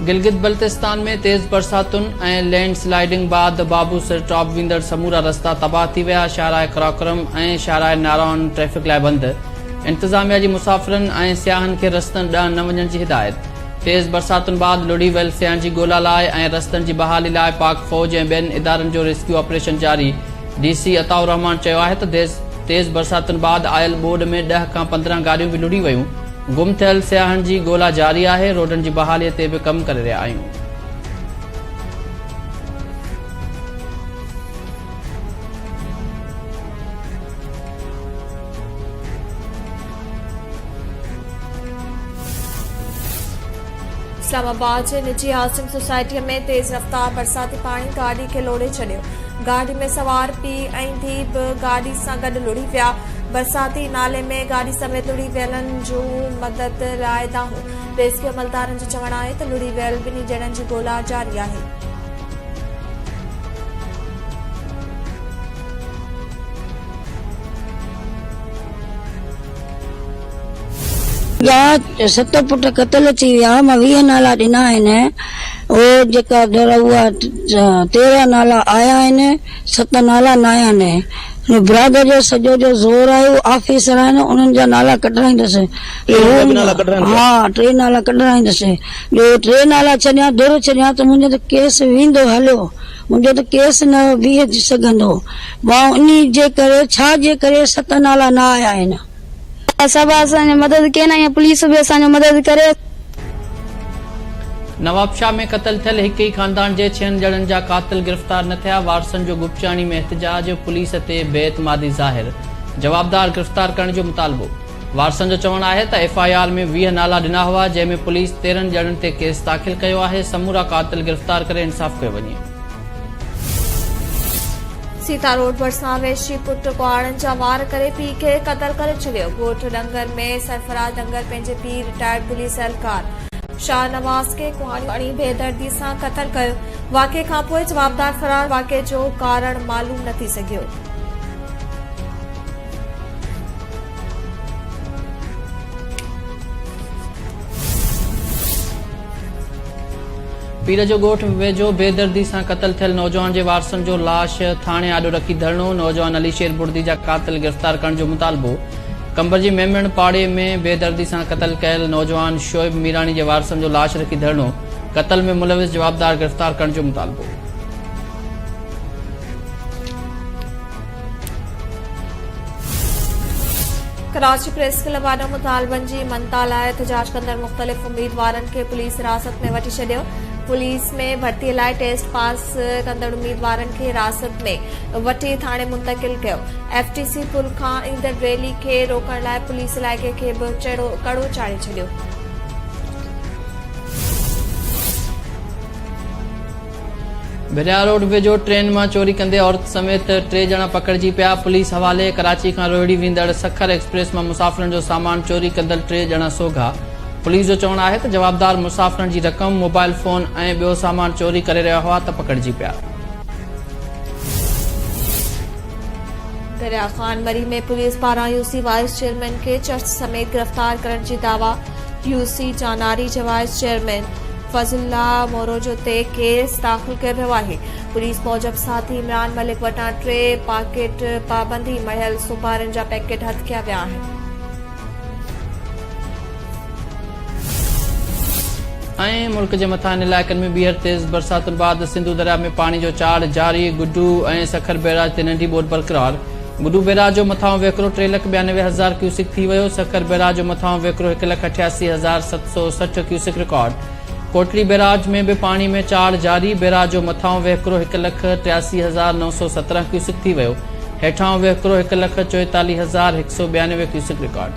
गिलगित बल्तिस्तान में तेज बरसातुनि ऐं लैंड स्लाइडिंग बाद बाबूसर टॉप वेंदड़ समूरा रस्ता तबाह थी विया। शाहराह कराक्रम ऐं शाहराह नारावन ट्रैफ़िक लाइ बंदि। इंतज़ामिया जी मुसाफ़िरनि ऐं सियाहनि खे रस्तनि ॾांहुं न वञण जी हिदायत। तेज़ बरसातुनि बाद लुड़ी वियल सियाहनि जी ॻोल्हा लाइ ऐं रस्तनि जी बहाली लाइ पाक फ़ौज ऐं ॿियनि इदारनि जो रेस्क्यू ऑपरेशन जारी। DC अताउर रहमान चयो आहे त तेज़ बरसातुनि बाद आयल ॿोॾ में 10 खां 15 गाॾियूं बि लुड़ी वयूं। गुम थियल सियाहनि जी ॻोल्हा जारी आहे। रोडनि जी बहालीअ ते बि कमु करे रहिया आहियूं। इस्लामाबाद जे निजी हाउसिंग सोसाइटी में तेज रफ्तार बरसाती पानी गाड़ी खे लोड़े छॾियो। गाड़ी में सवार पीउ ऐं धीउ बि गाड़ी सां गॾु लुड़ी विया। बरसाती नाले में गाड़ी समेत लुड़ी वियलनि जूं मदद लाइ दाहूं। रेस्क्यू अमलदारनि जो चवणु आहे त लुड़ी वियल ॿिन्ही ॼणनि जी ॻोल्हा जारी आहे। या 7 पुट क़तल थी विया। मां 20 नाला ॾिना आहिनि। उहो जेका उहा 13 नाला आया आहिनि, 7 नाला न आया आहिनि। ब्रादर जो सॼो जो ज़ोर आहे। ऑफिसर आहिनि, उन्हनि जा नाला कढाईंदसि। हा, 3 नाला कढाईंदसि। जो 3 नाला छॾिया दुर छॾिया त मुंहिंजो त केस वेंदो हलियो। मुंहिंजो त केस न बीह सघंदो। मां उन जे करे छा जे करे 7 नाला न आया आहिनि। सभु असांजी मदद कनि ऐं पुलिस बि असांजो मदद करे। नवाबशाह में क़तल थियल हिक ई ख़ानदान जे 6 ॼणनि जा कातिल गिरफ़्तार न थिया। वारसनि जो गुपचाणी में एहतिजाज, पुलिस ते बेएतमादी ज़ाहिर। जवाबदार गिरफ़्तार करण जो मुतालबो। वारसनि जो चवणु आहे त FIR में 20 नाला ॾिना हुआ, जंहिंमें पुलिस 13 ॼणनि ते केस दाख़िल कयो आहे। समूरा कातिल गिरफ़्तार करे इंसाफ़ कयो वञे। सीता रोड भरिसां वेशी पुट कुहाड़नि जा वार करे पीउ खे क़तल करे छॾियो। ॻोठ डंगर में सरफराज डंगर पंहिंजे पीउ रिटायर्ड पुलिस एहलकार शाहनवाज़ खे कुहाड़ी बेदर्दी सां क़तल कयो। वाक़े खां पोइ जवाबदार फरार। वाक़े जो कारण मालूम न थी सघियो। पीर जो ॻोठ वेझो बेदर्दी सां क़तल थियल नौजवान जे वारसनि जो लाश थाणे आॾो रखी धरणो। नौजवान अली शेर बुर्दी जा कातिल गिरफ़्तार करण जो मुतालबो। कंबर जी मेमण पाड़े में बेदर्दी सां क़तल कयल नौजवान शोएब मीरानी जे वारसनि जो लाश रखी धरणो। क़तल में मुलविस जवाबदार गिरफ़्तार करण जो मुतालबो। कराची प्रेस क्लब आॾो मुतालबनि जी मनता लाइ एहतिजाज कंदड़ मुख़्तलिफ़ उम्मीदवारनि खे पुलिस हिरासत में वठी छॾियो। पुलिस में भर्तीअ लाइ टेस्ट पास कंदड़ उम्मीदवारनि खे हिरासत में वठी थाणे मुंतक़िल कयो। FTC पुल खां ईंदड़ रैली खे रोकण लाइ पुलिस इलाइक़े खे बि कड़ो चाढ़े छॾियो। बिरिया रोड वेझो ट्रेन मां चोरी कंदे औरत समेत 3 ॼणा पकड़जी पिया। पुलिस हवाले कराची खां रोहिड़ी वेंदड़ सखर एक्सप्रेस मां मुसाफ़िरनि जो सामान चोरी कंदड़ 3 ॼणा सोघा। पुलिस जो चवणु आहे त जवाबदार मुसाफ़िरनि जी रक़म, मोबाइल फोन ऐं ॿियो सामान चोरी करे रहिया हुआ त पकड़जी पिया। दरिया खान मरी में पुलिस पारां UC वाइस चेयरमैन खे चर्च समेत गिरफ़्तार करण जी दावा। UC चानारी जे वाइस चेयरमैन फज़लुल्लाह मोरोजो ते केस दाख़िल कयो वियो आहे। पुलिस मूजिब साथी इमरान मलिक वटां 3 पाकेट पाबंदी मढ़ियल सुपारियुनि जा पैकेट हथ कया विया आहिनि। ऐं मुल्क जे मथां इलाइक़नि में ॿीहर तेज़ बरसातुनि बाद सिंधु दरिया में पाणी जो चाड़ जारी। गुड्डू ऐं सखर बैराज ते नंढी ॿोॾ बरक़रार। गुड्डू बैराज जो मथां वेकिरो 3,92,000 क्यूसिक थी वियो। सखर बैराज जो मथां वेकिरो 1,88,760 क्यूसिक रिकॉर्ड। कोटड़ी बैराज में भी पानी में चाड़ जारी। बैराज जो मथां वेकिरो 1,83,917 क्यूसिक थी वियो। हेठां वेकिरो 1,44,192 क्यूसिक रिकॉर्ड।